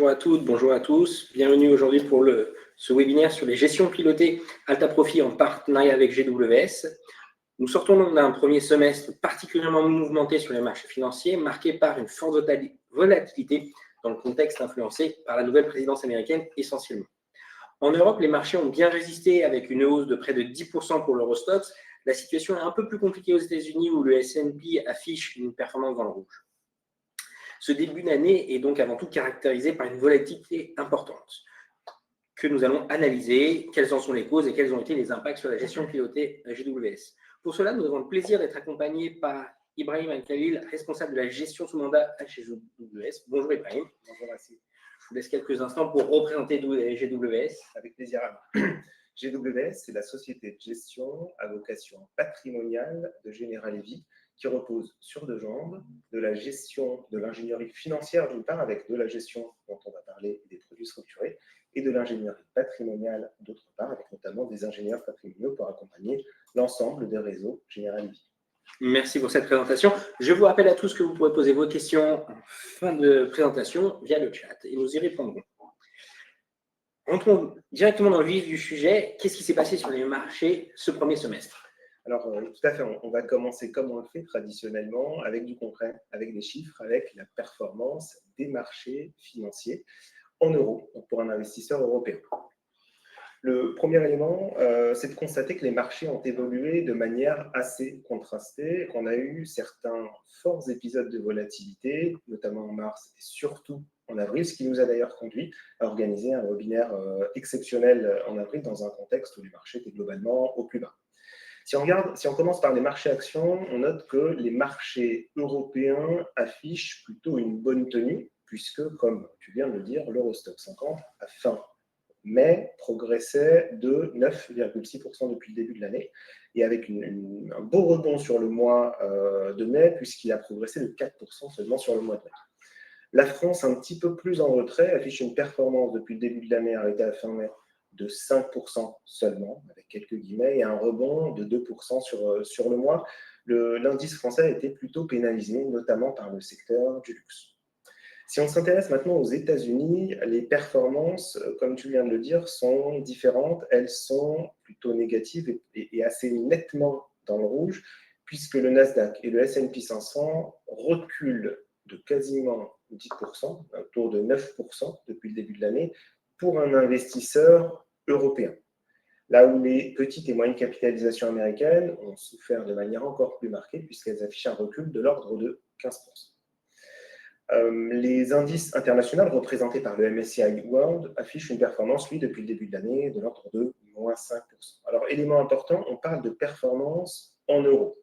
Bonjour à toutes, bonjour à tous. Bienvenue aujourd'hui pour ce webinaire sur les gestions pilotées Alta Profit en partenariat avec GWS. Nous sortons donc d'un premier semestre particulièrement mouvementé sur les marchés financiers, marqué par une forte volatilité dans le contexte influencé par la nouvelle présidence américaine essentiellement. En Europe, les marchés ont bien résisté avec une hausse de près de 10% pour l'Eurostoxx. La situation est un peu plus compliquée aux États-Unis où le S&P affiche une performance dans le rouge. Ce début d'année est donc avant tout caractérisé par une volatilité importante que nous allons analyser, quelles en sont les causes et quels ont été les impacts sur la gestion pilotée à GWS. Pour cela, nous avons le plaisir d'être accompagnés par Ibrahim Al-Khalil, responsable de la gestion sous mandat à GWS. Bonjour Ibrahim. Bonjour Assis. Je vous laisse quelques instants pour représenter GWS. Avec plaisir. GWS, c'est la société de gestion à vocation patrimoniale de General Evi qui repose sur deux jambes, de la gestion de l'ingénierie financière d'une part, avec de la gestion dont on va parler des produits structurés, et de l'ingénierie patrimoniale d'autre part, avec notamment des ingénieurs patrimoniaux pour accompagner l'ensemble des réseaux General Evi. Merci pour cette présentation. Je vous rappelle à tous que vous pourrez poser vos questions en fin de présentation via le chat et nous y répondrons. Entrons directement dans le vif du sujet. Qu'est-ce qui s'est passé sur les marchés ce premier semestre ? Alors, tout à fait, on va commencer comme on le fait traditionnellement, avec du concret, avec des chiffres, avec la performance des marchés financiers en euros pour un investisseur européen. Le premier élément, c'est de constater que les marchés ont évolué de manière assez contrastée, qu'on a eu certains forts épisodes de volatilité, notamment en mars et surtout en avril, ce qui nous a d'ailleurs conduit à organiser un webinaire exceptionnel en avril dans un contexte où les marchés étaient globalement au plus bas. Si on commence par les marchés actions, on note que les marchés européens affichent plutôt une bonne tenue, puisque, comme tu viens de le dire, l'Eurostoxx 50 à fin mai progressait de 9,6% depuis le début de l'année, et avec un beau rebond sur le mois de mai, puisqu'il a progressé de 4% seulement sur le mois de mai. La France, un petit peu plus en retrait, affiche une performance depuis le début de l'année arrêtée à fin mai de 5% seulement, avec quelques guillemets, et un rebond de 2% sur le mois. L'indice français a été plutôt pénalisé, notamment par le secteur du luxe. Si on s'intéresse maintenant aux États-Unis, les performances, comme tu viens de le dire, sont différentes. Elles sont plutôt négatives et assez nettement dans le rouge, puisque le Nasdaq et le S&P 500 reculent de quasiment 10%, autour de 9% depuis le début de l'année, pour un investisseur européen. Là où les petites et moyennes capitalisations américaines ont souffert de manière encore plus marquée, puisqu'elles affichent un recul de l'ordre de 15%. Les indices internationaux représentés par le MSCI World affichent une performance, lui, depuis le début de l'année, de l'ordre de moins 5%. Alors, élément important, on parle de performance en euros,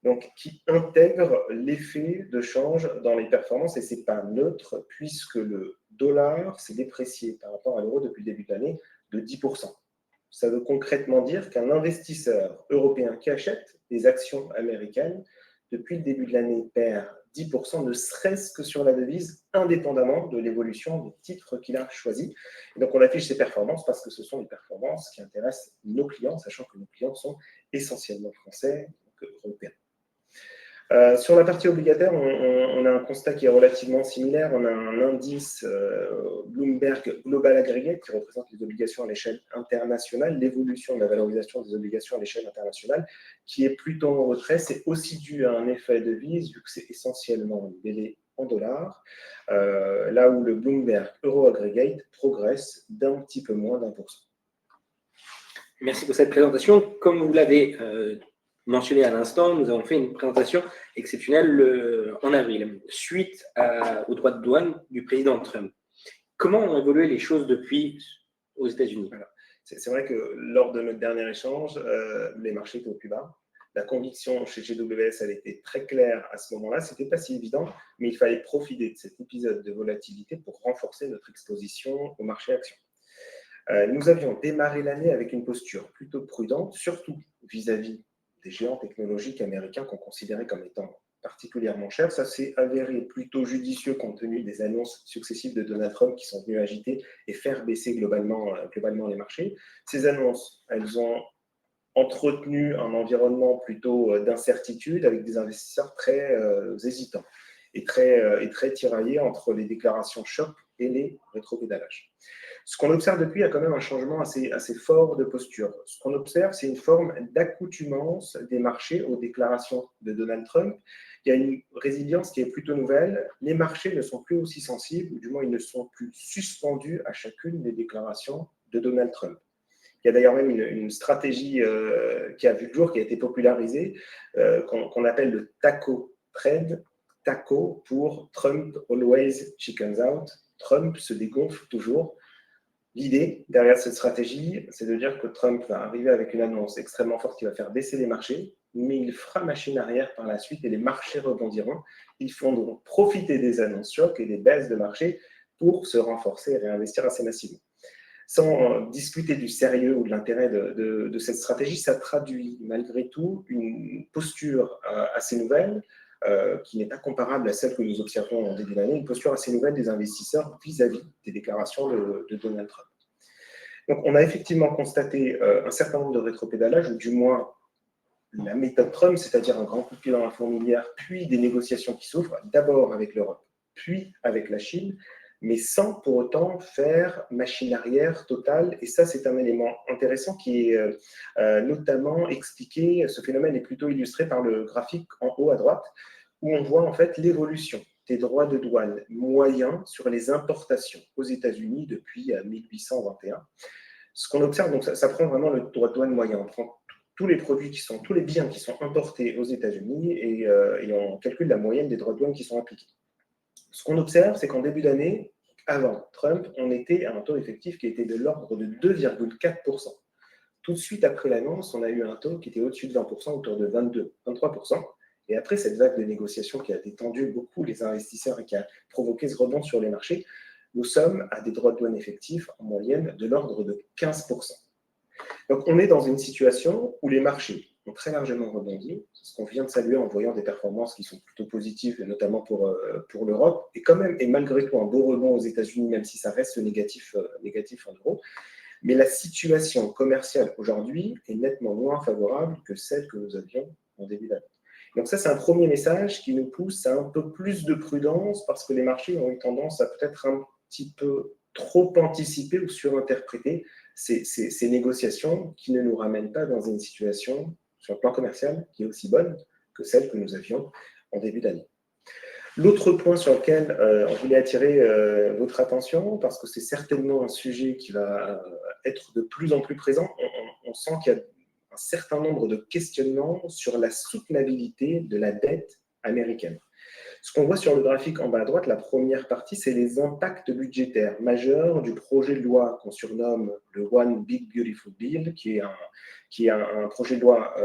donc qui intègre l'effet de change dans les performances, et ce n'est pas neutre, puisque le dollar s'est déprécié par rapport à l'euro depuis le début de l'année de 10%. Ça veut concrètement dire qu'un investisseur européen qui achète des actions américaines, depuis le début de l'année, perd 10%, ne serait-ce que sur la devise, indépendamment de l'évolution des titres qu'il a choisis. Et donc, on affiche ces performances parce que ce sont les performances qui intéressent nos clients, sachant que nos clients sont essentiellement français, donc européens. Sur la partie obligataire, on a un constat qui est relativement similaire. On a un indice Bloomberg Global Aggregate qui représente les obligations à l'échelle internationale, l'évolution de la valorisation des obligations à l'échelle internationale, qui est plutôt en retrait. C'est aussi dû à un effet de devise, vu que c'est essentiellement libellé en dollars, là où le Bloomberg Euro Aggregate progresse d'un petit peu moins d'1%. Merci pour cette présentation. Comme vous l'avez mentionné à l'instant, nous avons fait une présentation exceptionnelle en avril, suite aux droits de douane du président Trump. Comment ont évolué les choses depuis aux États-Unis ? C'est vrai que lors de notre dernier échange, les marchés étaient au plus bas. La conviction chez GWS, elle était très claire à ce moment-là. Ce n'était pas si évident, mais il fallait profiter de cet épisode de volatilité pour renforcer notre exposition au marché actions. Nous avions démarré l'année avec une posture plutôt prudente, surtout vis-à-vis des géants technologiques américains qu'on considérait comme étant particulièrement chers. Ça s'est avéré plutôt judicieux compte tenu des annonces successives de Donald Trump qui sont venues agiter et faire baisser globalement les marchés. Ces annonces, elles ont entretenu un environnement plutôt d'incertitude avec des investisseurs très hésitants et très tiraillés entre les déclarations choc et les rétropédalages. Ce qu'on observe depuis, il y a quand même un changement assez fort de posture. Ce qu'on observe, c'est une forme d'accoutumance des marchés aux déclarations de Donald Trump. Il y a une résilience qui est plutôt nouvelle. Les marchés ne sont plus aussi sensibles, ou du moins ils ne sont plus suspendus à chacune des déclarations de Donald Trump. Il y a d'ailleurs même une stratégie qui a vu le jour, qui a été popularisée, qu'on appelle le taco trade. Taco pour Trump always chickens out. Trump se dégonfle toujours. L'idée derrière cette stratégie, c'est de dire que Trump va arriver avec une annonce extrêmement forte qui va faire baisser les marchés, mais il fera machine arrière par la suite et les marchés rebondiront. Ils font donc profiter des annonces chocs et des baisses de marché pour se renforcer et réinvestir assez massivement. Sans discuter du sérieux ou de l'intérêt de cette stratégie, ça traduit malgré tout une posture assez nouvelle, qui n'est pas comparable à celle que nous observons en début d'année, une posture assez nouvelle des investisseurs vis-à-vis des déclarations de Donald Trump. Donc, on a effectivement constaté un certain nombre de rétropédalages, ou du moins la méthode Trump, c'est-à-dire un grand coup de pied dans la fourmilière, puis des négociations qui s'ouvrent, d'abord avec l'Europe, puis avec la Chine, mais sans pour autant faire machine arrière totale. Et ça, c'est un élément intéressant qui est notamment expliqué, ce phénomène est plutôt illustré par le graphique en haut à droite, où on voit en fait l'évolution des droits de douane moyens sur les importations aux États-Unis depuis 1821. Ce qu'on observe, donc ça prend vraiment le droit de douane moyen, on prend tous les biens qui sont importés aux États-Unis et on calcule la moyenne des droits de douane qui sont appliqués. Ce qu'on observe, c'est qu'en début d'année, avant Trump, on était à un taux effectif qui était de l'ordre de 2,4%. Tout de suite après l'annonce, on a eu un taux qui était au-dessus de 20%, autour de 22-23%. Et après cette vague de négociations qui a détendu beaucoup les investisseurs et qui a provoqué ce rebond sur les marchés, nous sommes à des droits de douane effectifs en moyenne de l'ordre de 15%. Donc on est dans une situation où les marchés ont très largement rebondi, ce qu'on vient de saluer en voyant des performances qui sont plutôt positives, notamment pour l'Europe, et quand même, et malgré tout, un beau rebond aux États-Unis, même si ça reste négatif en euros. Mais la situation commerciale aujourd'hui est nettement moins favorable que celle que nous avions en début d'année. Donc ça, c'est un premier message qui nous pousse à un peu plus de prudence parce que les marchés ont eu tendance à peut-être un petit peu trop anticiper ou surinterpréter ces négociations qui ne nous ramènent pas dans une situation sur le plan commercial qui est aussi bonne que celle que nous avions en début d'année. L'autre point sur lequel on voulait attirer votre attention, parce que c'est certainement un sujet qui va être de plus en plus présent, on sent qu'il y a un certain nombre de questionnements sur la soutenabilité de la dette américaine. Ce qu'on voit sur le graphique en bas à droite, la première partie, c'est les impacts budgétaires majeurs du projet de loi qu'on surnomme le One Big Beautiful Bill, qui est un projet de loi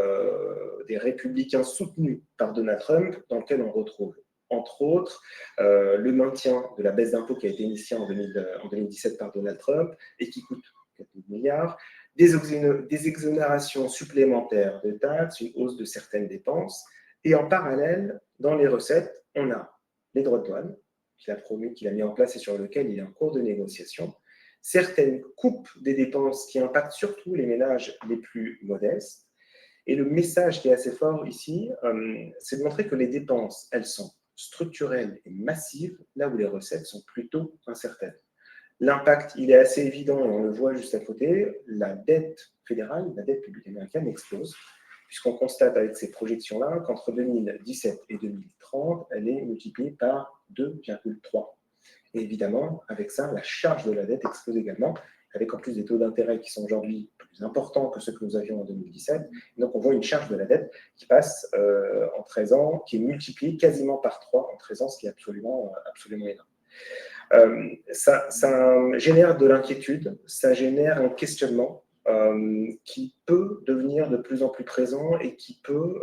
des républicains soutenu par Donald Trump, dans lequel on retrouve entre autres le maintien de la baisse d'impôts qui a été initiée en 2017 par Donald Trump et qui coûte 4 milliards, des exonérations supplémentaires de taxes, une hausse de certaines dépenses, et en parallèle, dans les recettes, on a les droits de douane qu'il a promis, qu'il a mis en place et sur lequel il est en cours de négociation, certaines coupes des dépenses qui impactent surtout les ménages les plus modestes. Et le message qui est assez fort ici, c'est de montrer que les dépenses, elles sont structurelles et massives, là où les recettes sont plutôt incertaines. L'impact, il est assez évident et on le voit juste à côté. La dette fédérale, la dette publique américaine explose, puisqu'on constate avec ces projections-là qu'entre 2017 et 2030, elle est multipliée par 2,3. Et évidemment, avec ça, la charge de la dette explose également, avec en plus des taux d'intérêt qui sont aujourd'hui plus importants que ceux que nous avions en 2017. Donc, on voit une charge de la dette qui passe en 13 ans, qui est multipliée quasiment par 3 en 13 ans, ce qui est absolument énorme. Ça génère de l'inquiétude, ça génère un questionnement qui peut devenir de plus en plus présent et qui peut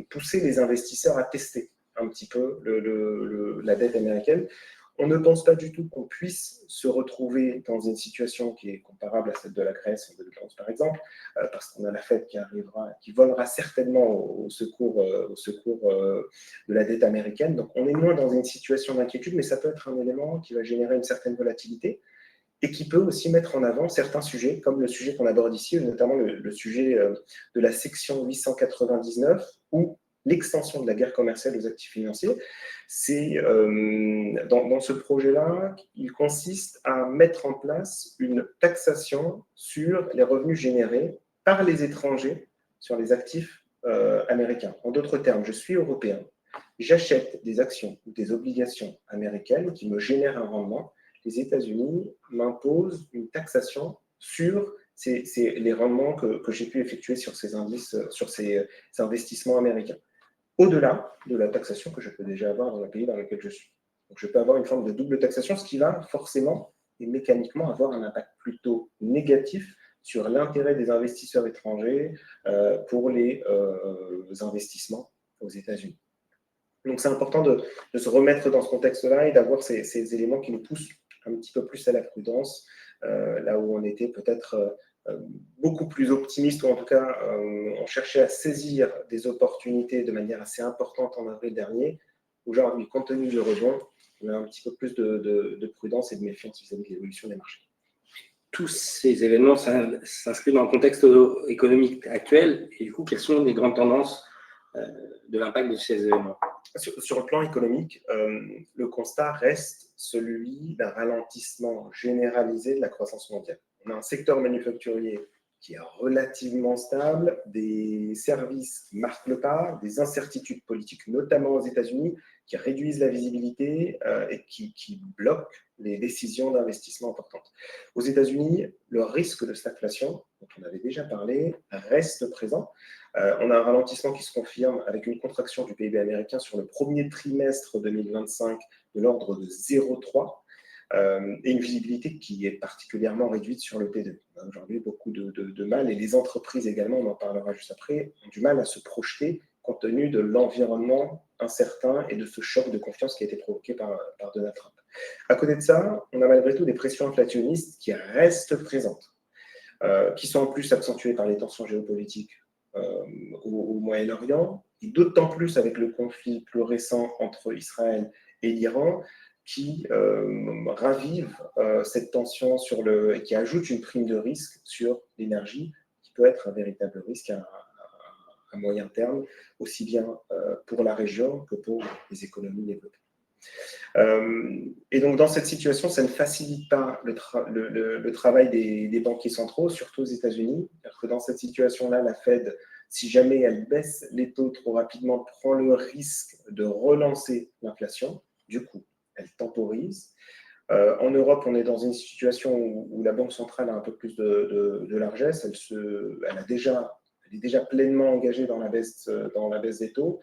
pousser les investisseurs à tester un petit peu la dette américaine. On ne pense pas du tout qu'on puisse se retrouver dans une situation qui est comparable à celle de la Grèce en 2011, par exemple, parce qu'on a la Fed qui volera certainement au secours de la dette américaine. Donc, on est moins dans une situation d'inquiétude, mais ça peut être un élément qui va générer une certaine volatilité et qui peut aussi mettre en avant certains sujets, comme le sujet qu'on aborde ici, notamment le sujet de la section 899, ou l'extension de la guerre commerciale aux actifs financiers, C'est dans ce projet-là, il consiste à mettre en place une taxation sur les revenus générés par les étrangers sur les actifs américains. En d'autres termes, je suis européen, j'achète des actions ou des obligations américaines qui me génèrent un rendement. Les États-Unis m'imposent une taxation sur les rendements que j'ai pu effectuer sur ces investissements américains, au-delà de la taxation que je peux déjà avoir dans le pays dans lequel je suis. Donc, je peux avoir une forme de double taxation, ce qui va forcément et mécaniquement avoir un impact plutôt négatif sur l'intérêt des investisseurs étrangers pour les investissements aux États-Unis. Donc, c'est important de se remettre dans ce contexte-là et d'avoir ces éléments qui nous poussent un petit peu plus à la prudence, là où on était peut-être beaucoup plus optimiste, ou en tout cas, on cherchait à saisir des opportunités de manière assez importante en avril dernier. Aujourd'hui, compte tenu du rebond, on a un petit peu plus de prudence et de méfiance vis-à-vis de l'évolution des marchés. Tous ces événements s'inscrivent dans le contexte économique actuel, et du coup, quelles sont les grandes tendances de l'impact de ces événements? Sur le plan économique, le constat reste celui d'un ralentissement généralisé de la croissance mondiale. On a un secteur manufacturier qui est relativement stable, des services qui marquent le pas, des incertitudes politiques, notamment aux États-Unis, qui réduisent la visibilité et qui bloquent les décisions d'investissement importantes. Aux États-Unis, le risque de stagflation, dont on avait déjà parlé, reste présent. On a un ralentissement qui se confirme avec une contraction du PIB américain sur le premier trimestre 2025 de l'ordre de 0,3 et une visibilité qui est particulièrement réduite sur le P2. On a aujourd'hui beaucoup de mal, et les entreprises également, on en parlera juste après, ont du mal à se projeter compte tenu de l'environnement incertain et de ce choc de confiance qui a été provoqué par Donald Trump. À côté de ça, on a malgré tout des pressions inflationnistes qui restent présentes, qui sont en plus accentuées par les tensions géopolitiques au Moyen-Orient, et d'autant plus avec le conflit plus récent entre Israël et l'Iran, qui ravive cette tension et qui ajoute une prime de risque sur l'énergie, qui peut être un véritable risque à moyen terme, aussi bien pour la région que pour les économies développées. Et donc, dans cette situation, ça ne facilite pas le travail des banquiers centraux, surtout aux États-Unis, parce que dans cette situation-là, la Fed, si jamais elle baisse les taux trop rapidement, prend le risque de relancer l'inflation. Du coup, elle temporise. En Europe, on est dans une situation où la Banque centrale a un peu plus de largesse. Elle est déjà pleinement engagée dans la baisse des taux.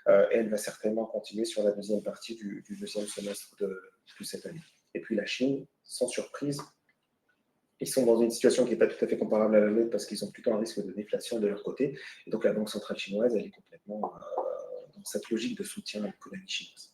Et elle va certainement continuer sur la deuxième partie du deuxième semestre de cette année. Et puis la Chine, sans surprise, ils sont dans une situation qui n'est pas tout à fait comparable à la nôtre parce qu'ils ont plutôt un risque de déflation de leur côté. Et donc la Banque centrale chinoise, elle est complètement dans cette logique de soutien à l'économie chinoise.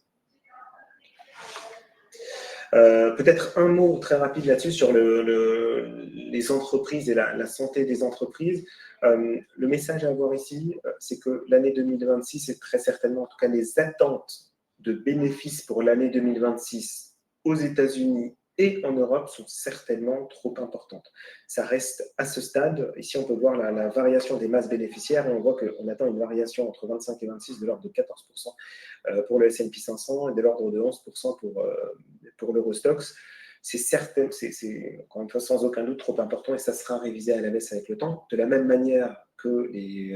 Peut-être un mot très rapide là-dessus sur les entreprises et la santé des entreprises. Le message à avoir ici, c'est que l'année 2026 est très certainement, en tout cas les attentes de bénéfices pour l'année 2026 aux États-Unis et en Europe sont certainement trop importantes. Ça reste à ce stade. Ici, on peut voir la variation des masses bénéficiaires et on voit qu'on attend une variation entre 25 et 26 de l'ordre de 14% pour le S&P 500 et de l'ordre de 11% pour l'Eurostoxx. C'est certain, c'est encore une fois sans aucun doute trop important et ça sera révisé à la baisse avec le temps, de la même manière que les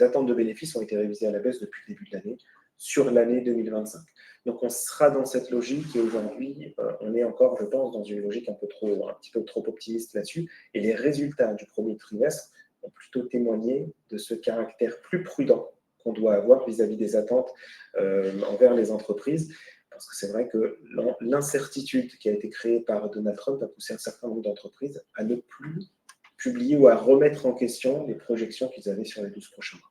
attentes de bénéfices ont été révisées à la baisse depuis le début de l'année sur l'année 2025. Donc on sera dans cette logique et aujourd'hui on est encore, je pense, dans une logique un petit peu trop optimiste là-dessus, et les résultats du premier trimestre ont plutôt témoigné de ce caractère plus prudent qu'on doit avoir vis-à-vis des attentes envers les entreprises. Parce que c'est vrai que l'incertitude qui a été créée par Donald Trump a poussé un certain nombre d'entreprises à ne plus publier ou à remettre en question les projections qu'ils avaient sur les 12 prochains mois.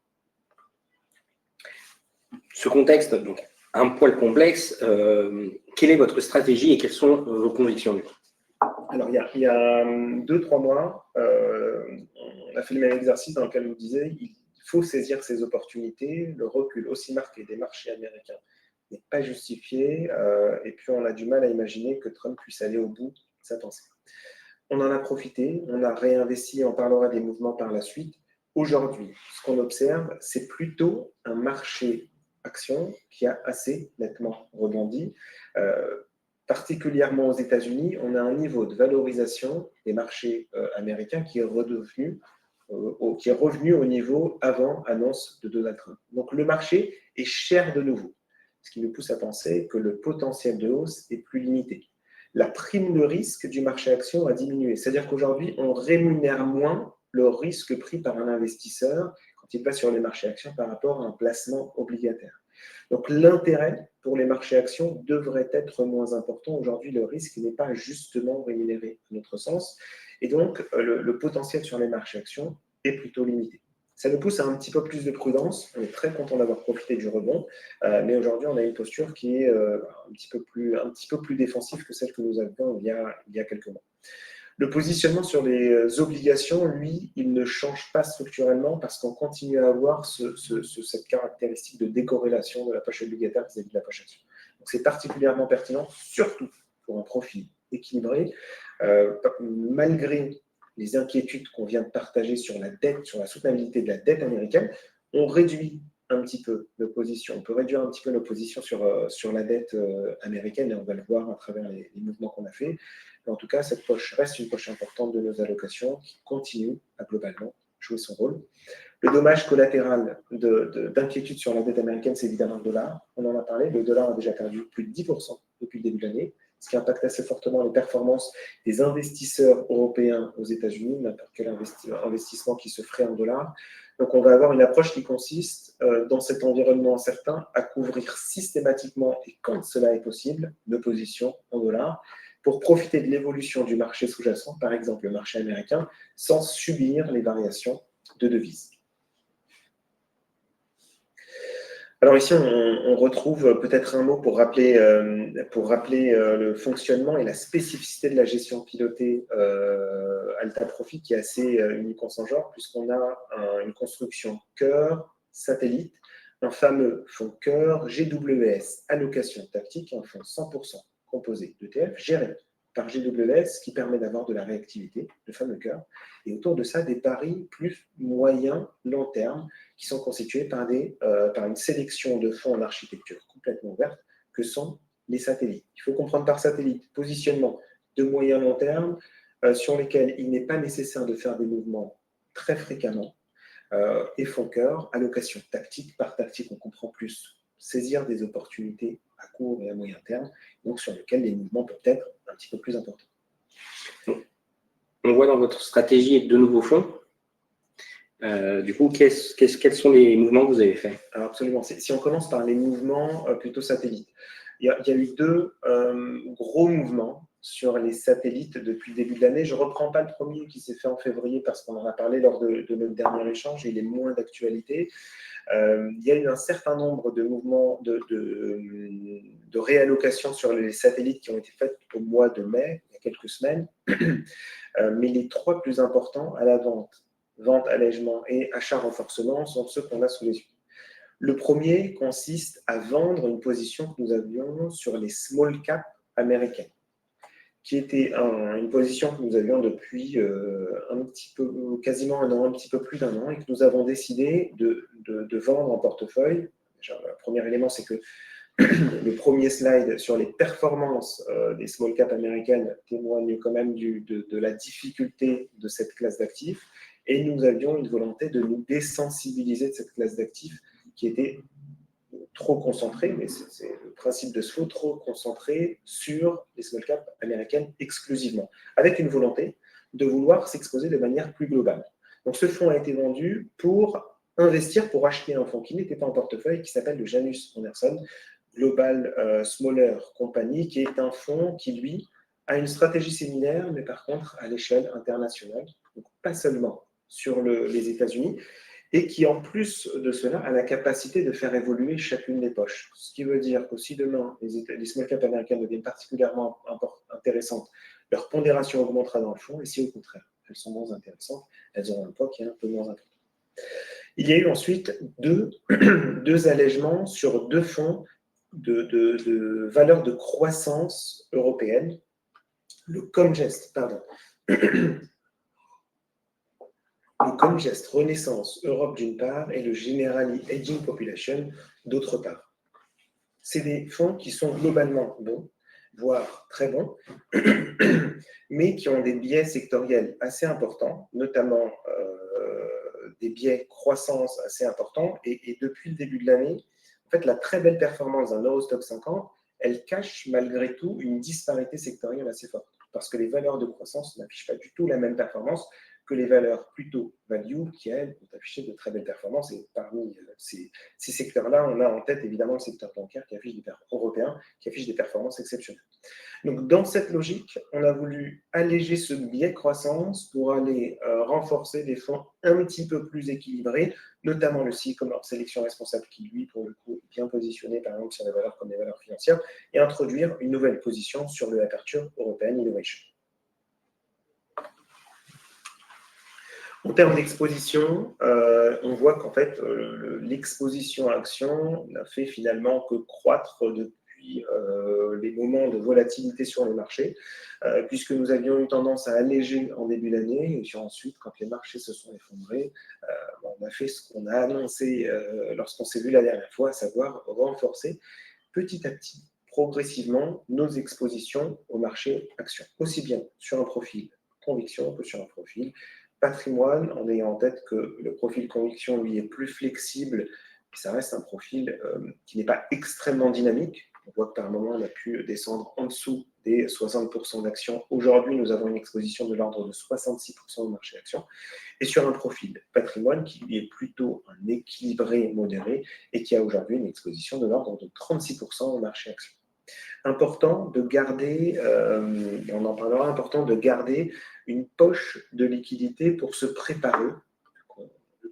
Ce contexte, donc un poil complexe, quelle est votre stratégie et quelles sont vos convictions? Alors, il y a 2-3 mois, on a fait le même exercice dans lequel on disait il faut saisir ces opportunités. Le recul aussi marqué des marchés américains n'est pas justifié, et puis on a du mal à imaginer que Trump puisse aller au bout de sa pensée. On en a profité, on a réinvesti, on parlera des mouvements par la suite. Aujourd'hui, ce qu'on observe, c'est plutôt un marché action qui a assez nettement rebondi. Particulièrement aux États-Unis, on a un niveau de valorisation des marchés américains qui est revenu au niveau avant annonce de Donald Trump. Donc le marché est cher de nouveau, ce qui nous pousse à penser que le potentiel de hausse est plus limité. La prime de risque du marché action a diminué, c'est-à-dire qu'aujourd'hui, on rémunère moins le risque pris par un investisseur quand il passe sur les marchés actions par rapport à un placement obligataire. Donc l'intérêt pour les marchés actions devrait être moins important. Aujourd'hui, le risque n'est pas justement rémunéré à notre sens. Et donc, le potentiel sur les marchés actions est plutôt limité. Ça nous pousse à un petit peu plus de prudence. On est très content d'avoir profité du rebond. Mais aujourd'hui, on a une posture qui est un petit peu plus défensive que celle que nous avions il y a quelques mois. Le positionnement sur les obligations, lui, il ne change pas structurellement parce qu'on continue à avoir cette caractéristique de décorrélation de la poche obligataire vis-à-vis de la poche action. Donc, c'est particulièrement pertinent, surtout pour un profil équilibré, malgré les inquiétudes qu'on vient de partager sur la dette, sur la soutenabilité de la dette américaine. On réduit un petit peu nos positions. On peut réduire un petit peu nos positions sur la dette américaine et on va le voir à travers les mouvements qu'on a fait. Mais en tout cas, cette poche reste une poche importante de nos allocations qui continue à globalement jouer son rôle. Le dommage collatéral d'inquiétude sur la dette américaine, c'est évidemment le dollar. On en a parlé. Le dollar a déjà perdu plus de 10% depuis le début de l'année, ce qui impacte assez fortement les performances des investisseurs européens aux États-Unis, n'importe quel investissement qui se ferait en dollars. Donc, on va avoir une approche qui consiste, dans cet environnement incertain, à couvrir systématiquement, et quand cela est possible, nos positions en dollars, pour profiter de l'évolution du marché sous-jacent, par exemple le marché américain, sans subir les variations de devises. Alors ici, on retrouve peut-être un mot pour rappeler le fonctionnement et la spécificité de la gestion pilotée Alta Profit, qui est assez unique en son genre, puisqu'on a une construction cœur, satellite, un fameux fonds cœur, GWS, allocation tactique, un fonds 100% composé d'ETF, géré par GWS, qui permet d'avoir de la réactivité, le fameux cœur, et autour de ça, des paris plus moyens, long terme, qui sont constitués par une sélection de fonds en architecture complètement ouverte, que sont les satellites. Il faut comprendre par satellite positionnement de moyen long terme, sur lesquels il n'est pas nécessaire de faire des mouvements très fréquemment, et fonds cœur, allocation tactique. Par tactique, on comprend plus saisir des opportunités à court et à moyen terme, donc sur lesquels les mouvements peuvent être un petit peu plus importants. On voit dans votre stratégie de nouveaux fonds. Du coup, quels sont les mouvements que vous avez faits? Alors absolument. Si on commence par les mouvements plutôt satellites, il y a eu deux gros mouvements sur les satellites depuis le début de l'année. Je ne reprends pas le premier qui s'est fait en février parce qu'on en a parlé lors de notre dernier échange et il est moins d'actualité. Il y a eu un certain nombre de mouvements de réallocation sur les satellites qui ont été faits au mois de mai, il y a quelques semaines. Mais les trois plus importants à la vente, allègement et achat renforcement sont ceux qu'on a sous les yeux. Le premier consiste à vendre une position que nous avions sur les small cap américaines, qui était une position que nous avions depuis quasiment un an, un petit peu plus d'un an, et que nous avons décidé de vendre en portefeuille. Déjà, le premier élément, c'est que le premier slide sur les performances des small cap américaines témoigne quand même de la difficulté de cette classe d'actifs. Et nous avions une volonté de nous désensibiliser de cette classe d'actifs qui était trop concentrée, mais c'est le principe de ce flow, trop concentré sur les small cap américaines exclusivement, avec une volonté de vouloir s'exposer de manière plus globale. Donc ce fonds a été vendu pour investir, pour acheter un fonds qui n'était pas en portefeuille, qui s'appelle le Janus Henderson Global Smaller Company, qui est un fonds qui, lui, a une stratégie similaire, mais par contre à l'échelle internationale, donc pas seulement sur les États-Unis, et qui, en plus de cela, a la capacité de faire évoluer chacune des poches. Ce qui veut dire que si demain, les small cap américaines deviennent particulièrement intéressantes, leur pondération augmentera dans le fond, et si au contraire, elles sont moins intéressantes, elles auront un poids qui est un peu moins important. Il y a eu ensuite deux allègements sur deux fonds de valeurs de croissance européenne. Le Comgest, pardon. le Congest Renaissance Europe d'une part et le Generali Aging Population d'autre part. C'est des fonds qui sont globalement bons, voire très bons, mais qui ont des biais sectoriels assez importants, notamment des biais croissance assez importants. Et depuis le début de l'année, en fait, la très belle performance d'un Eurostoxx 50, elle cache malgré tout une disparité sectorielle assez forte, parce que les valeurs de croissance n'affichent pas du tout la même performance que les valeurs plutôt value qui, elles, ont affiché de très belles performances. Et parmi ces secteurs-là, on a en tête évidemment le secteur bancaire européen qui affiche des performances exceptionnelles. Donc, dans cette logique, on a voulu alléger ce biais croissance pour aller renforcer des fonds un petit peu plus équilibrés, notamment le Sycomore Sélection Responsable qui, lui, pour le coup, est bien positionné, par exemple, sur des valeurs comme les valeurs financières, et introduire une nouvelle position sur le Aperture European Innovation. En termes d'exposition, on voit qu'en fait, l'exposition à action n'a fait finalement que croître depuis les moments de volatilité sur les marchés, puisque nous avions eu tendance à alléger en début d'année, et puis ensuite, quand les marchés se sont effondrés, on a fait ce qu'on a annoncé lorsqu'on s'est vu la dernière fois, à savoir renforcer petit à petit, progressivement, nos expositions au marché action, aussi bien sur un profil conviction que sur un profil patrimoine, en ayant en tête que le profil conviction, lui, est plus flexible, mais ça reste un profil qui n'est pas extrêmement dynamique. On voit que par moment, on a pu descendre en dessous des 60% d'actions. Aujourd'hui, nous avons une exposition de l'ordre de 66% au marché actions. Et sur un profil patrimoine qui, lui, est plutôt un équilibré modéré et qui a aujourd'hui une exposition de l'ordre de 36% au marché actions. Important de garder, on en parlera, important de garder une poche de liquidité pour se préparer.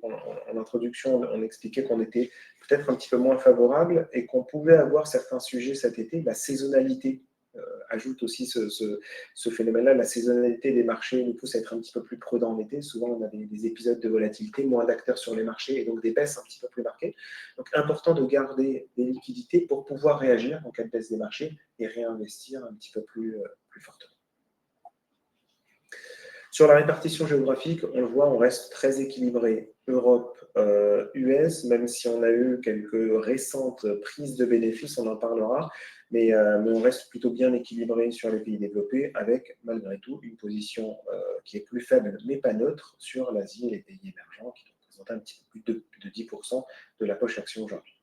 En introduction, on expliquait qu'on était peut-être un petit peu moins favorable et qu'on pouvait avoir certains sujets cet été. La saisonnalité ajoute aussi ce phénomène-là. La saisonnalité des marchés nous pousse à être un petit peu plus prudent en été. Souvent, on a des épisodes de volatilité, moins d'acteurs sur les marchés et donc des baisses un petit peu plus marquées. Donc, important de garder des liquidités pour pouvoir réagir en cas de baisse des marchés et réinvestir un petit peu plus fortement. Sur la répartition géographique, on le voit, on reste très équilibré Europe, US, même si on a eu quelques récentes prises de bénéfices, on en parlera, mais on reste plutôt bien équilibré sur les pays développés, avec malgré tout une position qui est plus faible, mais pas neutre, sur l'Asie et les pays émergents, qui représentent un petit peu plus de 10% de la poche action aujourd'hui.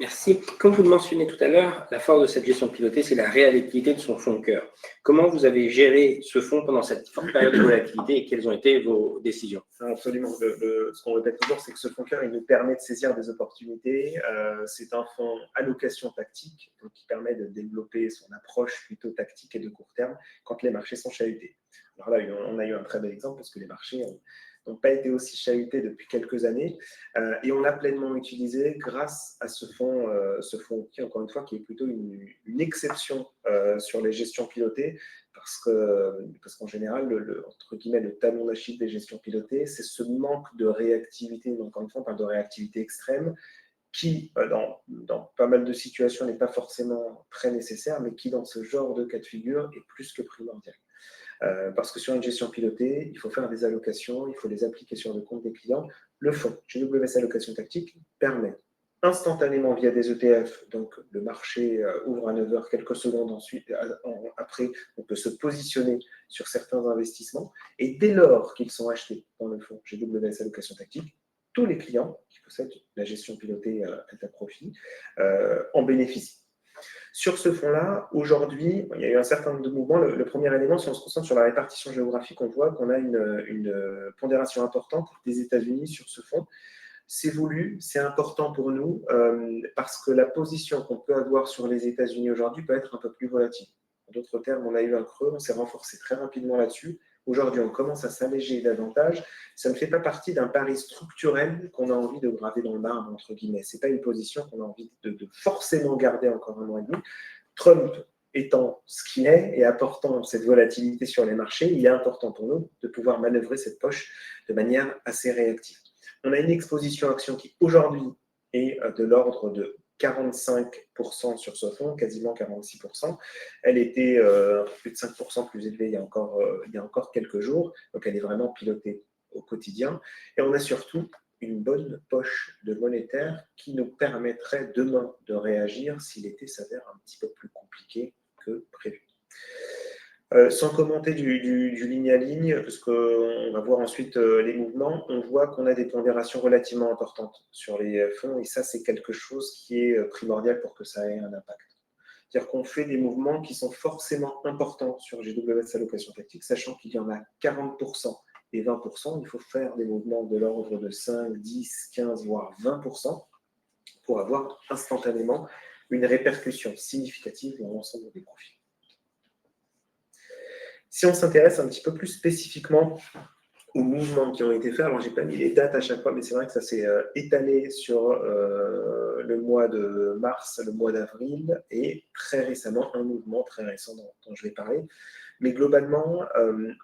Merci. Comme vous le mentionnez tout à l'heure, la force de cette gestion pilotée, c'est la réactivité de son fonds de cœur. Comment vous avez géré ce fonds pendant cette forte période de volatilité et quelles ont été vos décisions? Absolument. Ce qu'on répète toujours, c'est que ce fonds de cœur, il nous permet de saisir des opportunités. C'est un fonds allocation tactique, donc qui permet de développer son approche plutôt tactique et de court terme quand les marchés sont chahutés. Alors là, on a eu un très bel exemple parce que les marchés n'ont pas été aussi chahutés depuis quelques années et on l'a pleinement utilisé grâce à ce fonds qui, encore une fois, qui est plutôt une exception sur les gestions pilotées parce qu'en général, entre guillemets, le talon d'Achille des gestions pilotées, c'est ce manque de réactivité, encore une fois, on parle de réactivité extrême, qui, dans pas mal de situations, n'est pas forcément très nécessaire, mais qui, dans ce genre de cas de figure, est plus que primordial. Parce que sur une gestion pilotée, il faut faire des allocations, il faut les appliquer sur le compte des clients. Le fonds GWS Allocation Tactique permet instantanément via des ETF, donc le marché ouvre à 9h, quelques secondes ensuite, après, on peut se positionner sur certains investissements et dès lors qu'ils sont achetés dans le fonds GWS Allocation Tactique, tous les clients qui possèdent la gestion pilotée à profit en bénéficient. Sur ce fonds-là, aujourd'hui, il y a eu un certain nombre de mouvements. Le premier élément, si on se concentre sur la répartition géographique, on voit qu'on a une pondération importante des États-Unis sur ce fonds. C'est voulu, c'est important pour nous parce que la position qu'on peut avoir sur les États-Unis aujourd'hui peut être un peu plus volatile. En d'autres termes, on a eu un creux, on s'est renforcé très rapidement là-dessus. Aujourd'hui, on commence à s'alléger davantage. Ça ne fait pas partie d'un pari structurel qu'on a envie de graver dans le marbre, entre guillemets. Ce n'est pas une position qu'on a envie de forcément garder encore un mois et demi. Trump étant ce qu'il est et apportant cette volatilité sur les marchés, il est important pour nous de pouvoir manœuvrer cette poche de manière assez réactive. On a une exposition action qui, aujourd'hui, est de l'ordre de 45% sur ce fonds, quasiment 46%. Elle était plus de 5% plus élevée il y a encore quelques jours, donc elle est vraiment pilotée au quotidien. Et on a surtout une bonne poche de monétaire qui nous permettrait demain de réagir si l'été s'avère un petit peu plus compliqué que prévu. Sans commenter du ligne à ligne, parce qu'on va voir ensuite les mouvements, on voit qu'on a des pondérations relativement importantes sur les fonds, et ça, c'est quelque chose qui est primordial pour que ça ait un impact. C'est-à-dire qu'on fait des mouvements qui sont forcément importants sur GWS allocation tactique, sachant qu'il y en a 40% et 20%. Il faut faire des mouvements de l'ordre de 5, 10, 15, voire 20% pour avoir instantanément une répercussion significative dans l'ensemble des profils. Si on s'intéresse un petit peu plus spécifiquement aux mouvements qui ont été faits, alors je n'ai pas mis les dates à chaque fois, mais c'est vrai que ça s'est étalé sur le mois de mars, le mois d'avril, et très récemment, un mouvement très récent dont je vais parler. Mais globalement,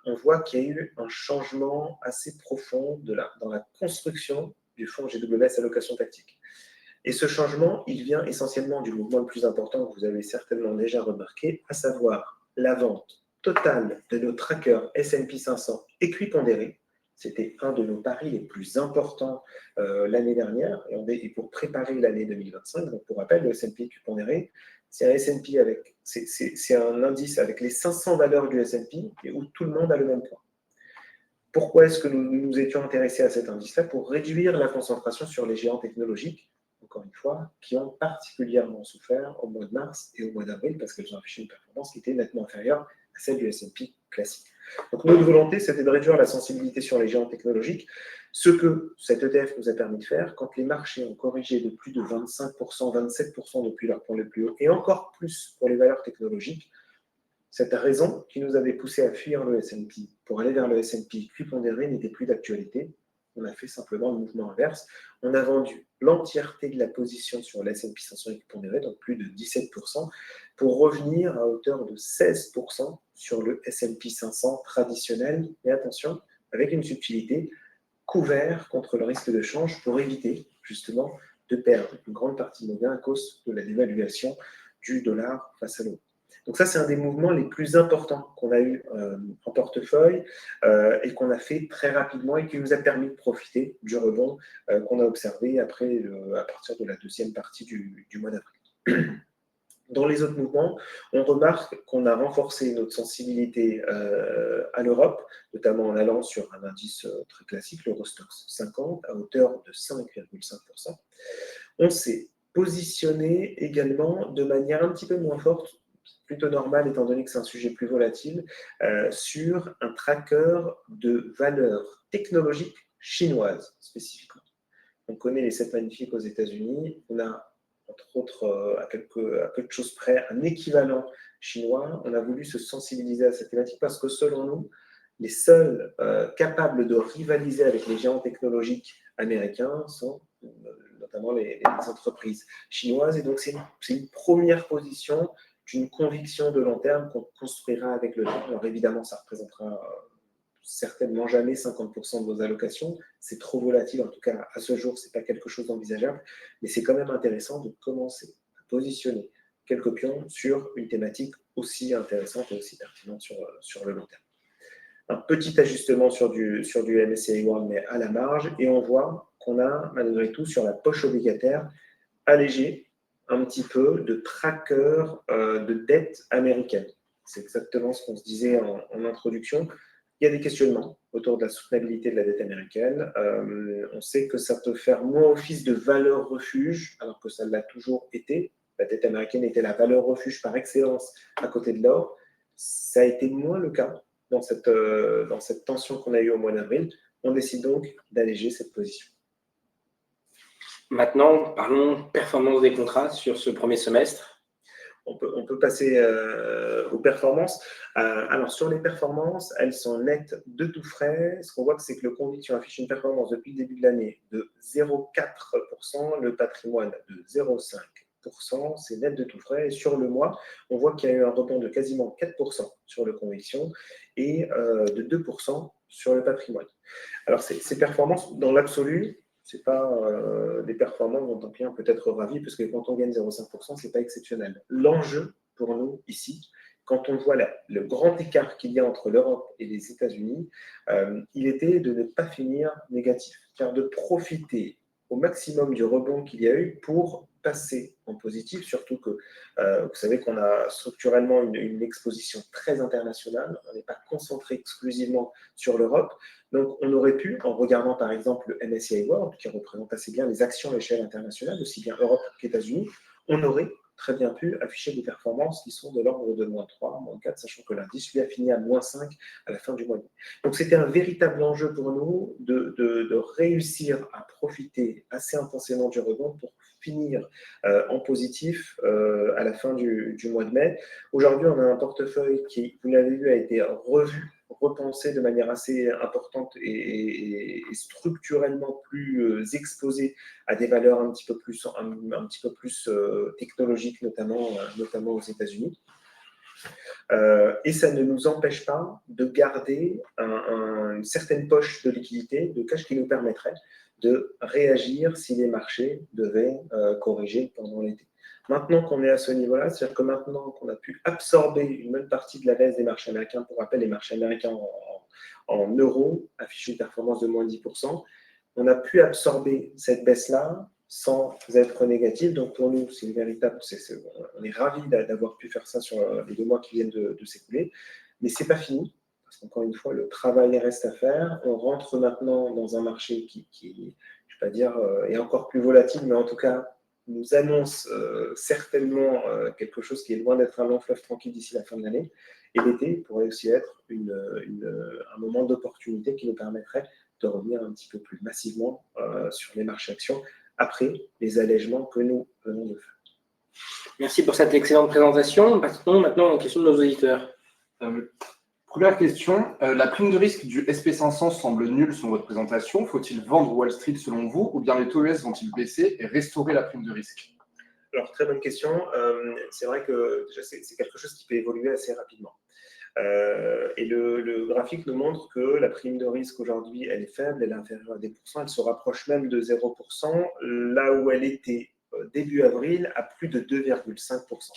on voit qu'il y a eu un changement assez profond dans la construction du fonds GWS allocation tactique. Et ce changement, il vient essentiellement du mouvement le plus important que vous avez certainement déjà remarqué, à savoir la vente totale de nos trackers S&P 500 équipondérés. C'était un de nos paris les plus importants l'année dernière, et pour préparer l'année 2025. Donc pour rappel, le S&P équipondéré, c'est un S&P c'est un indice avec les 500 valeurs du S&P et où tout le monde a le même poids. Pourquoi est-ce que nous étions intéressés à cet indice-là? Pour réduire la concentration sur les géants technologiques, encore une fois, qui ont particulièrement souffert au mois de mars et au mois d'avril parce qu'elles ont affiché une performance qui était nettement inférieure à celle du S&P classique. Donc notre volonté, c'était de réduire la sensibilité sur les géants technologiques, ce que cet ETF nous a permis de faire quand les marchés ont corrigé de plus de 25%, 27% depuis leur point le plus haut, et encore plus pour les valeurs technologiques. Cette raison qui nous avait poussé à fuir le S&P pour aller vers le S&P pondéré n'était plus d'actualité. On a fait simplement le mouvement inverse. On a vendu l'entièreté de la position sur le S&P 500 pondéré, donc plus de 17%, pour revenir à hauteur de 16% sur le S&P 500 traditionnel. Et attention, avec une subtilité, couvert contre le risque de change pour éviter justement de perdre une grande partie de nos gains à cause de la dévaluation du dollar face à l'euro. Donc ça, c'est un des mouvements les plus importants qu'on a eu en portefeuille et qu'on a fait très rapidement et qui nous a permis de profiter du rebond qu'on a observé à partir de la deuxième partie du mois d'avril. Dans les autres mouvements, on remarque qu'on a renforcé notre sensibilité à l'Europe, notamment en allant sur un indice très classique, l'Eurostoxx 50, à hauteur de 5,5%. On s'est positionné également de manière un petit peu moins forte, plutôt normal étant donné que c'est un sujet plus volatile, sur un tracker de valeurs technologiques chinoises spécifiquement. On connaît les 7 magnifiques aux États-Unis, on a entre autres à peu de choses près un équivalent chinois. On a voulu se sensibiliser à cette thématique parce que selon nous, les seuls capables de rivaliser avec les géants technologiques américains sont notamment les entreprises chinoises, et donc c'est une première position d'une conviction de long terme qu'on construira avec le temps. Alors évidemment, ça représentera certainement jamais 50% de vos allocations. C'est trop volatile, en tout cas à ce jour, ce n'est pas quelque chose d'envisageable, mais c'est quand même intéressant de commencer à positionner quelques pions sur une thématique aussi intéressante et aussi pertinente sur le long terme. Un petit ajustement sur du MSCI World, mais à la marge, et on voit qu'on a malgré tout sur la poche obligataire allégé un petit peu de tracker de dette américaine. C'est exactement ce qu'on se disait en introduction. Il y a des questionnements autour de la soutenabilité de la dette américaine. On sait que ça peut faire moins office de valeur refuge, alors que ça l'a toujours été. La dette américaine était la valeur refuge par excellence à côté de l'or. Ça a été moins le cas dans cette tension qu'on a eue au mois d'avril. On décide donc d'alléger cette position. Maintenant, parlons performance des contrats sur ce premier semestre. On peut passer aux performances. Alors, sur les performances, elles sont nettes de tout frais. Ce qu'on voit, c'est que le Conviction affiche une performance depuis le début de l'année de 0,4%, le patrimoine de 0,5%. C'est net de tout frais. Et sur le mois, on voit qu'il y a eu un rebond de quasiment 4% sur le Conviction et de 2% sur le patrimoine. Alors, ces performances, dans l'absolu, ce n'est pas des performances dont un client peut être ravi, parce que quand on gagne 0,5%, ce n'est pas exceptionnel. L'enjeu pour nous, ici, quand on voit le grand écart qu'il y a entre l'Europe et les États-Unis, il était de ne pas finir négatif, car de profiter au maximum du rebond qu'il y a eu pour passer en positif, surtout que vous savez qu'on a structurellement une exposition très internationale, on n'est pas concentré exclusivement sur l'Europe, donc on aurait pu, en regardant par exemple le MSCI World, qui représente assez bien les actions à l'échelle internationale, aussi bien Europe qu'États-Unis, on aurait très bien pu afficher des performances qui sont de l'ordre de -3, -4, sachant que l'indice lui a fini à -5 à la fin du mois de mai. Donc c'était un véritable enjeu pour nous de réussir à profiter assez intensément du rebond pour finir en positif à la fin du mois de mai. Aujourd'hui, on a un portefeuille qui, vous l'avez vu, a été revu, repensé de manière assez importante et structurellement plus exposé à des valeurs un petit peu plus technologiques, notamment aux États-Unis. Et ça ne nous empêche pas de garder une certaine poche de liquidité, de cash qui nous permettrait de réagir si les marchés devaient corriger pendant l'été. Maintenant qu'on est à ce niveau-là, c'est-à-dire que maintenant qu'on a pu absorber une bonne partie de la baisse des marchés américains, pour rappel, les marchés américains en euros affichent une performance de -10%, on a pu absorber cette baisse-là sans être négatif. Donc pour nous, c'est une véritable. On est ravis d'avoir pu faire ça sur les 2 mois qui viennent de s'écouler. Mais ce n'est pas fini, parce qu'encore une fois, le travail reste à faire. On rentre maintenant dans un marché qui je ne vais pas dire, est encore plus volatile, mais en tout cas, nous annonce certainement quelque chose qui est loin d'être un long fleuve tranquille d'ici la fin de l'année. Et l'été pourrait aussi être un moment d'opportunité qui nous permettrait de revenir un petit peu plus massivement sur les marchés actions après les allègements que nous venons de faire. Merci pour cette excellente présentation. Passons maintenant aux questions de nos auditeurs. Première question, la prime de risque du SP500 semble nulle sur votre présentation. Faut-il vendre Wall Street selon vous, ou bien les taux US vont-ils baisser et restaurer la prime de risque? Alors, très bonne question. C'est vrai que déjà, c'est quelque chose qui peut évoluer assez rapidement. Et le graphique nous montre que la prime de risque aujourd'hui, elle est faible, elle est inférieure à des pourcents, elle se rapproche même de 0%, là où elle était début avril à plus de 2,5%.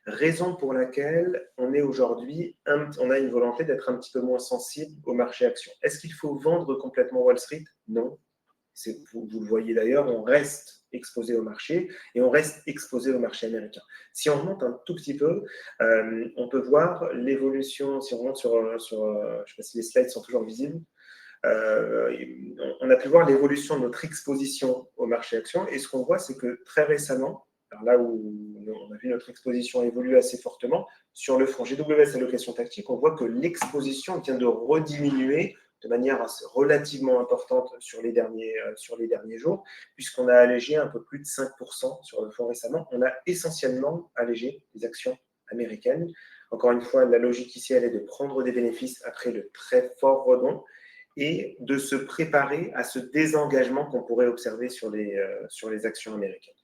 Raison pour laquelle on est aujourd'hui, on a une volonté d'être un petit peu moins sensible au marché actions. Est-ce qu'il faut vendre complètement Wall Street? Non. Vous le voyez d'ailleurs, on reste exposé au marché et on reste exposé au marché américain. Si on remonte un tout petit peu, on peut voir l'évolution, si on remonte sur je ne sais pas si les slides sont toujours visibles, on a pu voir l'évolution de notre exposition au marché actions et ce qu'on voit, c'est que très récemment, alors là où on a vu notre exposition évoluer assez fortement, sur le front GWS allocation tactique, on voit que l'exposition vient de rediminuer de manière relativement importante sur les derniers jours, puisqu'on a allégé un peu plus de 5% sur le front récemment. On a essentiellement allégé les actions américaines. Encore une fois, la logique ici, elle est de prendre des bénéfices après le très fort rebond et de se préparer à ce désengagement qu'on pourrait observer sur les actions américaines.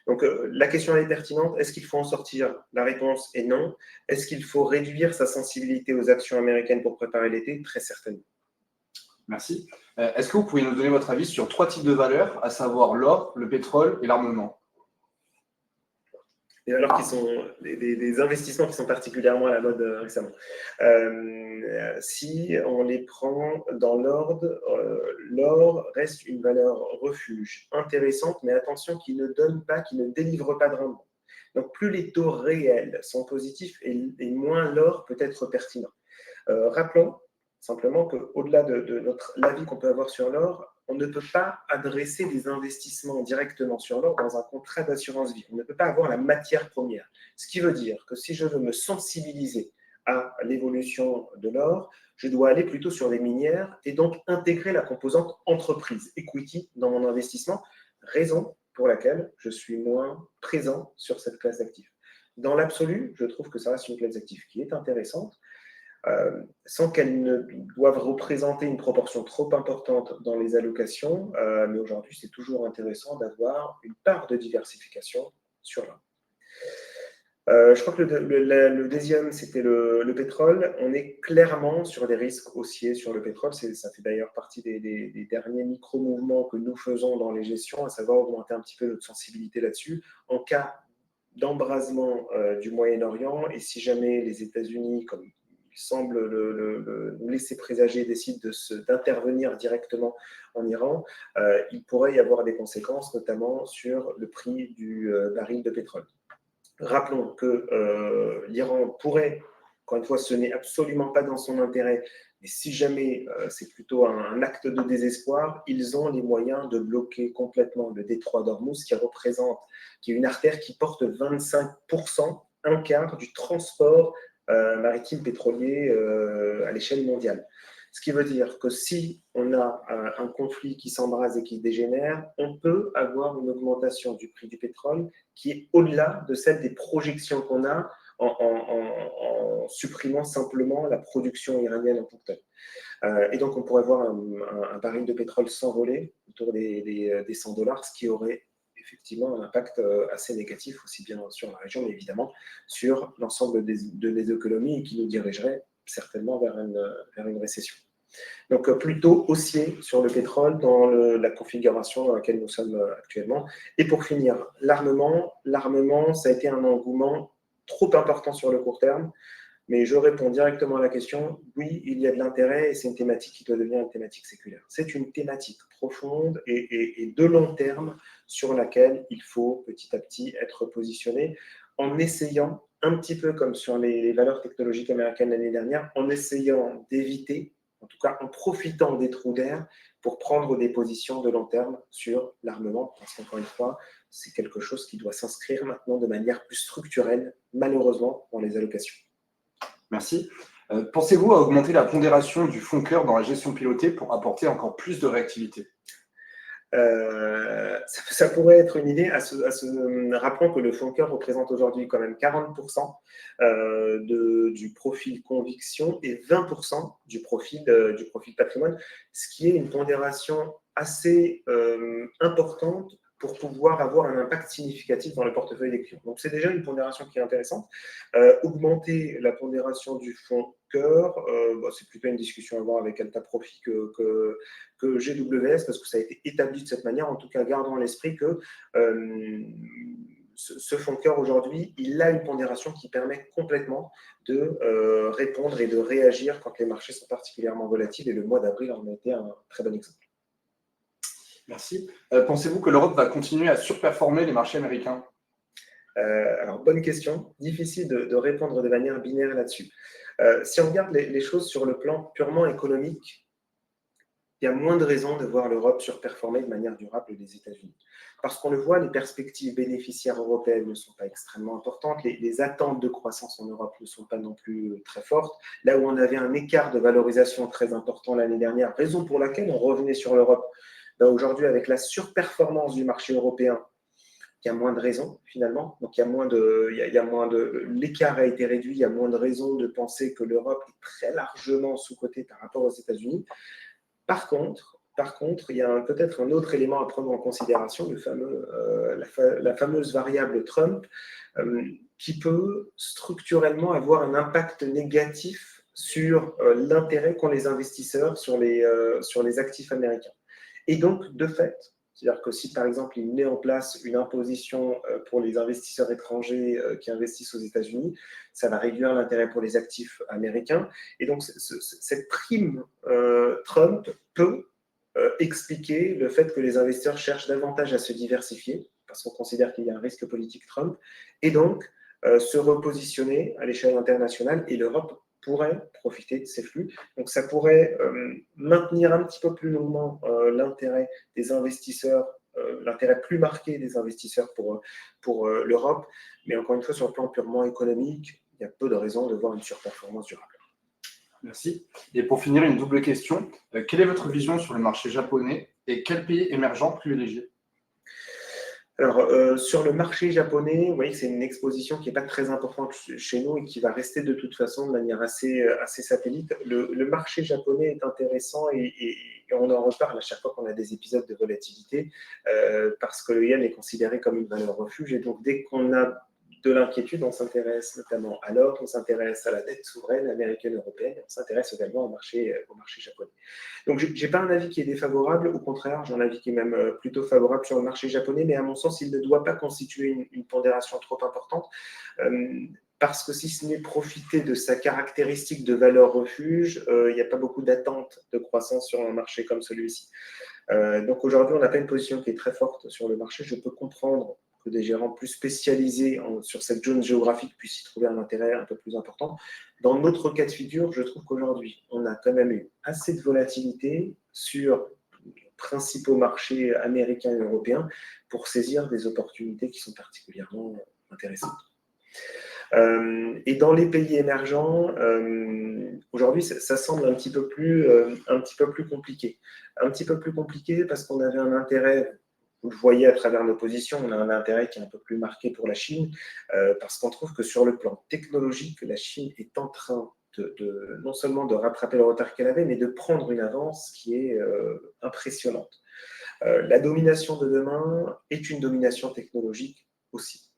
Donc, la question est pertinente. Est-ce qu'il faut en sortir? La réponse est non. Est-ce qu'il faut réduire sa sensibilité aux actions américaines pour préparer l'été? Très certainement. Merci. Est-ce que vous pouvez nous donner votre avis sur 3 types de valeurs, à savoir l'or, le pétrole et l'armement? Des valeurs qui sont des investissements qui sont particulièrement à la mode récemment. Si on les prend dans l'ordre, l'or reste une valeur refuge intéressante, mais attention, qui ne délivre pas de rendement. Donc plus les taux réels sont positifs et moins l'or peut être pertinent. Rappelons simplement qu'au-delà de l'avis qu'on peut avoir sur l'or, on ne peut pas adresser des investissements directement sur l'or dans un contrat d'assurance vie. On ne peut pas avoir la matière première. Ce qui veut dire que si je veux me sensibiliser à l'évolution de l'or, je dois aller plutôt sur les minières et donc intégrer la composante entreprise, equity, dans mon investissement, raison pour laquelle je suis moins présent sur cette classe d'actifs. Dans l'absolu, je trouve que ça reste une classe d'actifs qui est intéressante, sans qu'elles ne doivent représenter une proportion trop importante dans les allocations, mais aujourd'hui, c'est toujours intéressant d'avoir une part de diversification sur l'or. Je crois que le deuxième, c'était le pétrole. On est clairement sur des risques haussiers sur le pétrole. Ça fait d'ailleurs partie des derniers micro-mouvements que nous faisons dans les gestions, à savoir augmenter un petit peu notre sensibilité là-dessus. En cas d'embrasement du Moyen-Orient, et si jamais les États-Unis, comme il semble nous laisser présager, décident d'intervenir directement en Iran, il pourrait y avoir des conséquences, notamment sur le prix du baril de pétrole. Rappelons que l'Iran pourrait, encore une fois, ce n'est absolument pas dans son intérêt, mais si jamais c'est plutôt un acte de désespoir, ils ont les moyens de bloquer complètement le détroit d'Ormuz, qui est une artère qui porte 25%, un quart du transport maritime pétrolier à l'échelle mondiale. Ce qui veut dire que si on a un conflit qui s'embrase et qui dégénère, on peut avoir une augmentation du prix du pétrole qui est au-delà de celle des projections qu'on a en supprimant simplement la production iranienne en tant que telle. Et donc, on pourrait voir un baril de pétrole s'envoler autour des $100, ce qui aurait effectivement un impact assez négatif, aussi bien sur la région, mais évidemment sur l'ensemble des économies, et qui nous dirigerait certainement vers une récession. Donc, plutôt haussier sur le pétrole dans la configuration dans laquelle nous sommes actuellement. Et pour finir, l'armement, ça a été un engouement trop important sur le court terme, mais je réponds directement à la question, oui, il y a de l'intérêt, et c'est une thématique qui doit devenir une thématique séculaire. C'est une thématique profonde et de long terme sur laquelle il faut petit à petit être positionné, en essayant, un petit peu comme sur les valeurs technologiques américaines l'année dernière, en essayant d'éviter, en tout cas en profitant des trous d'air, pour prendre des positions de long terme sur l'armement, parce qu'encore une fois, c'est quelque chose qui doit s'inscrire maintenant de manière plus structurelle, malheureusement, dans les allocations. Merci. Pensez-vous à augmenter la pondération du fonds cœur dans la gestion pilotée pour apporter encore plus de réactivité? Ça pourrait être une idée. Rappelons que le fonds cœur représente aujourd'hui quand même 40% du profil conviction et 20% du profil patrimoine, ce qui est une pondération assez importante pour pouvoir avoir un impact significatif dans le portefeuille des clients. Donc, c'est déjà une pondération qui est intéressante. Augmenter la pondération du fonds cœur, c'est plutôt une discussion à avoir avec Alta Profit que GWS, parce que ça a été établi de cette manière. En tout cas, gardons à l'esprit que ce fonds cœur, aujourd'hui, il a une pondération qui permet complètement de répondre et de réagir quand les marchés sont particulièrement volatiles, et le mois d'avril en a été un très bon exemple. Merci. Pensez-vous que l'Europe va continuer à surperformer les marchés américains? Alors, bonne question. Difficile de répondre de manière binaire là-dessus. Si on regarde les choses sur le plan purement économique, il y a moins de raisons de voir l'Europe surperformer de manière durable les États-Unis. Parce qu'on le voit, les perspectives bénéficiaires européennes ne sont pas extrêmement importantes, les attentes de croissance en Europe ne sont pas non plus très fortes. Là où on avait un écart de valorisation très important l'année dernière, raison pour laquelle on revenait sur l'Europe, aujourd'hui, avec la surperformance du marché européen, il y a moins de raisons finalement. Donc, l'écart a été réduit, il y a moins de raisons de penser que l'Europe est très largement sous-cotée par rapport aux États-Unis. Par contre, il y a peut-être un autre élément à prendre en considération, la fameuse variable Trump, qui peut structurellement avoir un impact négatif sur l'intérêt qu'ont les investisseurs sur les actifs américains. Et donc, de fait, c'est-à-dire que si, par exemple, il met en place une imposition pour les investisseurs étrangers qui investissent aux États-Unis, ça va réduire l'intérêt pour les actifs américains. Et donc, cette prime Trump peut expliquer le fait que les investisseurs cherchent davantage à se diversifier, parce qu'on considère qu'il y a un risque politique Trump, et donc se repositionner à l'échelle internationale, et l'Europe pourrait profiter de ces flux. Donc, ça pourrait maintenir un petit peu plus longuement l'intérêt des investisseurs, l'intérêt plus marqué des investisseurs pour l'Europe. Mais encore une fois, sur le plan purement économique, il y a peu de raisons de voir une surperformance durable. Merci. Et pour finir, une double question. Quelle est votre vision sur le marché japonais et quel pays émergent privilégié? Alors, sur le marché japonais, vous voyez que c'est une exposition qui n'est pas très importante chez nous et qui va rester de toute façon de manière assez satellite. Le marché japonais est intéressant et on en reparle à chaque fois qu'on a des épisodes de volatilité parce que le yen est considéré comme une valeur refuge. Et donc, dès qu'on a de l'inquiétude, on s'intéresse notamment à l'or, on s'intéresse à la dette souveraine américaine, européenne, et on s'intéresse également au marché japonais. Donc, je n'ai pas un avis qui est défavorable, au contraire, j'ai un avis qui est même plutôt favorable sur le marché japonais, mais à mon sens, il ne doit pas constituer une pondération trop importante, parce que si ce n'est profiter de sa caractéristique de valeur refuge, il n'y a pas beaucoup d'attente de croissance sur un marché comme celui-ci. Donc aujourd'hui, on n'a pas une position qui est très forte sur le marché. Je peux comprendre que des gérants plus spécialisés sur cette zone géographique puissent y trouver un intérêt un peu plus important. Dans notre cas de figure, je trouve qu'aujourd'hui, on a quand même eu assez de volatilité sur les principaux marchés américains et européens pour saisir des opportunités qui sont particulièrement intéressantes. Et dans les pays émergents, aujourd'hui, ça semble un petit peu plus compliqué. Un petit peu plus compliqué parce qu'on avait un intérêt, vous le voyez à travers nos positions, on a un intérêt qui est un peu plus marqué pour la Chine, parce qu'on trouve que sur le plan technologique, la Chine est en train non seulement de rattraper le retard qu'elle avait, mais de prendre une avance qui est impressionnante. La domination de demain est une domination technologique aussi.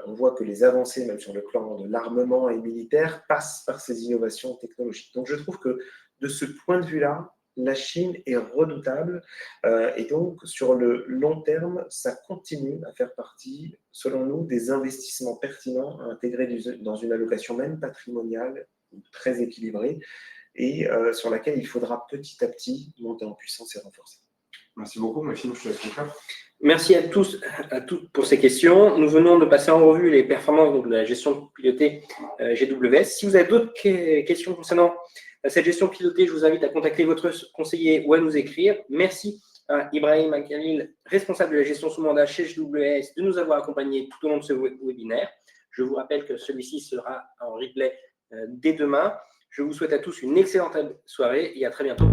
On voit que les avancées, même sur le plan de l'armement et militaire, passent par ces innovations technologiques. Donc je trouve que de ce point de vue-là, la Chine est redoutable et donc sur le long terme, ça continue à faire partie, selon nous, des investissements pertinents à intégrer dans une allocation même patrimoniale très équilibrée et sur laquelle il faudra petit à petit monter en puissance et renforcer. Merci beaucoup, Maxime, je te laisse conclure. Merci à toutes pour ces questions. Nous venons de passer en revue les performances de la gestion pilotée GWS. Si vous avez d'autres questions concernant cette gestion pilotée, je vous invite à contacter votre conseiller ou à nous écrire. Merci à Ibrahim Al-Khalil, responsable de la gestion sous mandat chez GWS, de nous avoir accompagnés tout au long de ce webinaire. Je vous rappelle que celui-ci sera en replay dès demain. Je vous souhaite à tous une excellente soirée et à très bientôt.